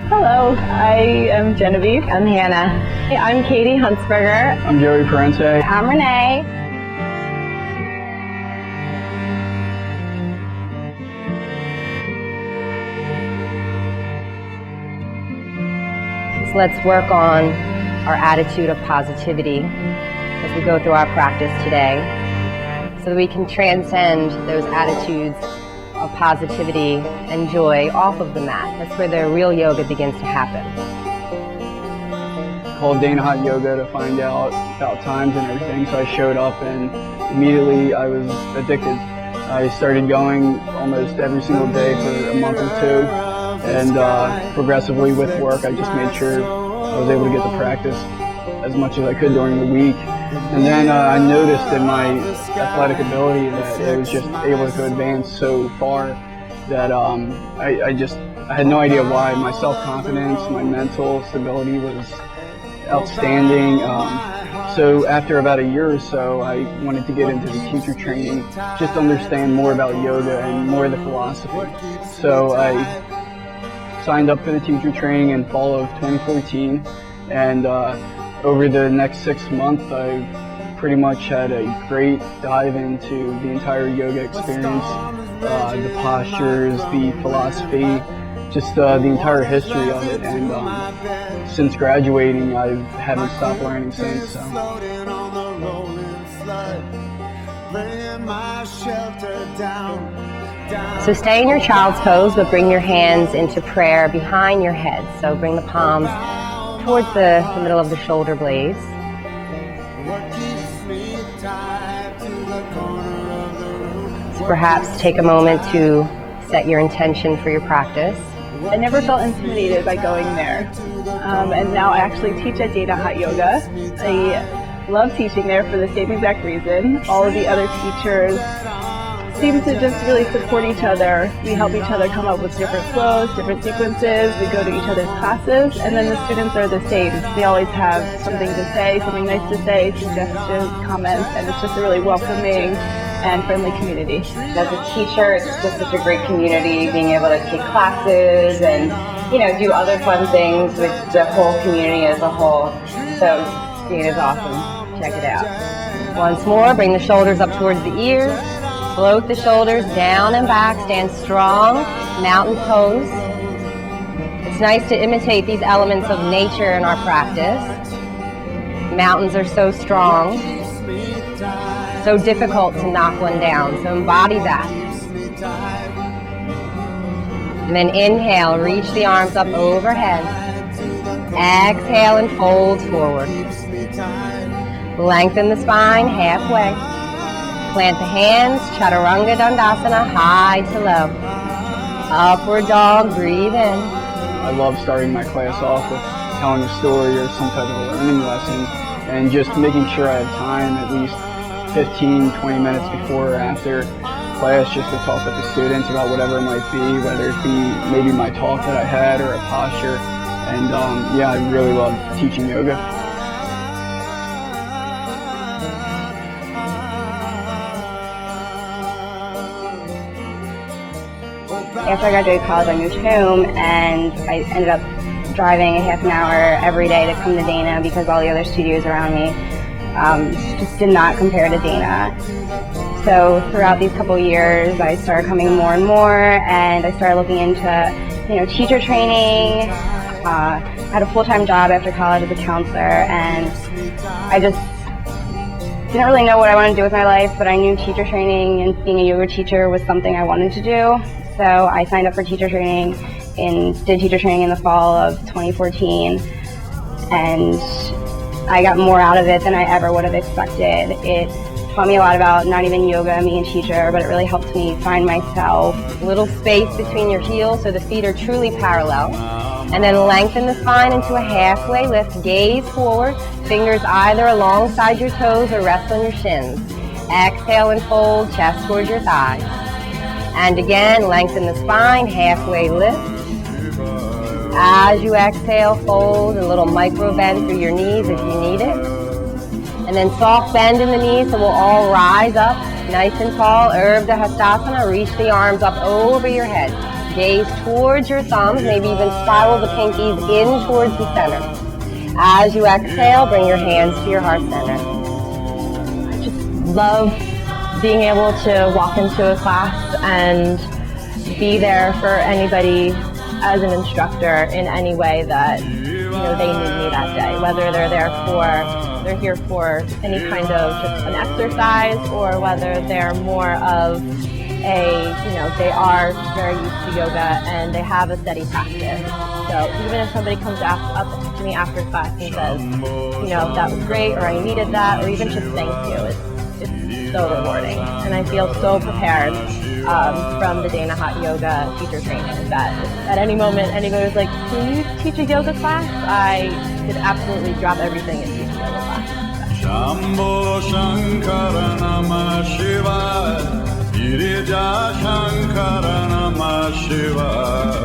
Hello, I am Genevieve. I'm Hannah. Hey, I'm Katie Huntsberger. I'm Joey Parente. I'm Renee. So let's work on our attitude of positivity as we go through our practice today, so that we can transcend those attitudes of positivity and joy off of the mat. That's where the real yoga begins to happen. I called Dana Hot Yoga to find out about times and everything, so I showed up and immediately I was addicted. I started going almost every single day for a month or two, and progressively with work I just made sure I was able to get the practice as much as I could during the week. And then I noticed in my athletic ability that it was just able to advance so far that I had no idea why. My self-confidence, my mental stability was outstanding. So after about a year or so, I wanted to get into the teacher training, just understand more about yoga and more of the philosophy. So I signed up for the teacher training in fall of 2014, and over the next 6 months, I've pretty much had a great dive into the entire yoga experience, the postures, the philosophy, just the entire history of it. And since graduating, I haven't stopped learning since. So stay in your child's pose, but bring your hands into prayer behind your head. So bring the palms towards the middle of the shoulder blades. So perhaps take a moment to set your intention for your practice. I never felt intimidated by going there, and now I actually teach at Dana Hot Yoga. I love teaching there for the same exact reason. All of the other teachers seem to just really support each other. We help each other come up with different flows, different sequences. We go to each other's classes, and then the students are the same. They always have something to say, something nice to say, suggestions, comments, and it's just a really welcoming and friendly community. As a teacher, it's just such a great community, being able to take classes and, do other fun things with the whole community as a whole. So it is awesome. Check it out. Once more, bring the shoulders up towards the ears. Float the shoulders down and back. Stand strong, mountain pose. It's nice to imitate these elements of nature in our practice. Mountains are so strong, so difficult to knock one down, so embody that. And then inhale, reach the arms up overhead. Exhale and fold forward. Lengthen the spine halfway. Plant the hands, Chaturanga Dandasana, high to low. Upward dog, breathe in. I love starting my class off with telling a story or some type of a learning lesson, and just making sure I have time at least 15-20 minutes before or after class just to talk with the students about whatever it might be, whether it be maybe my talk that I had or a posture. And yeah, I really love teaching yoga. After I graduated college, I moved home, and I ended up driving a half an hour every day to come to Dana because all the other studios around me just did not compare to Dana. So throughout these couple years, I started coming more and more, and I started looking into, teacher training. I had a full-time job after college as a counselor, and I just didn't really know what I wanted to do with my life, but I knew teacher training and being a yoga teacher was something I wanted to do. So I signed up for teacher training and did teacher training in the fall of 2014, and I got more out of it than I ever would have expected. It taught me a lot about not even yoga, being a teacher, but it really helped me find myself. Little space between your heels so the feet are truly parallel. And then lengthen the spine into a halfway lift. Gaze forward, fingers either alongside your toes or rest on your shins. Exhale and fold, chest towards your thighs. And again, lengthen the spine, halfway lift. As you exhale, fold, a little micro bend through your knees if you need it. And then soft bend in the knees, so we'll all rise up nice and tall. Urdhva Hastasana, reach the arms up over your head. Gaze towards your thumbs, maybe even spiral the pinkies in towards the center. As you exhale, bring your hands to your heart center. I just love being able to walk into a class and be there for anybody as an instructor in any way that they need me that day, whether they're here for any kind of just an exercise, or whether they're more of they are very used to yoga and they have a steady practice. So even if somebody comes up to me after class and says, that was great, or I needed that, or even just thank you, it's so rewarding. And I feel so prepared from the Dana Hot Yoga teacher training that at any moment anybody was like, can you teach a yoga class? I could absolutely drop everything and teach a yoga class. Shambho Shankara Namah Shivaya, Girija Shankara Namah Shivaya.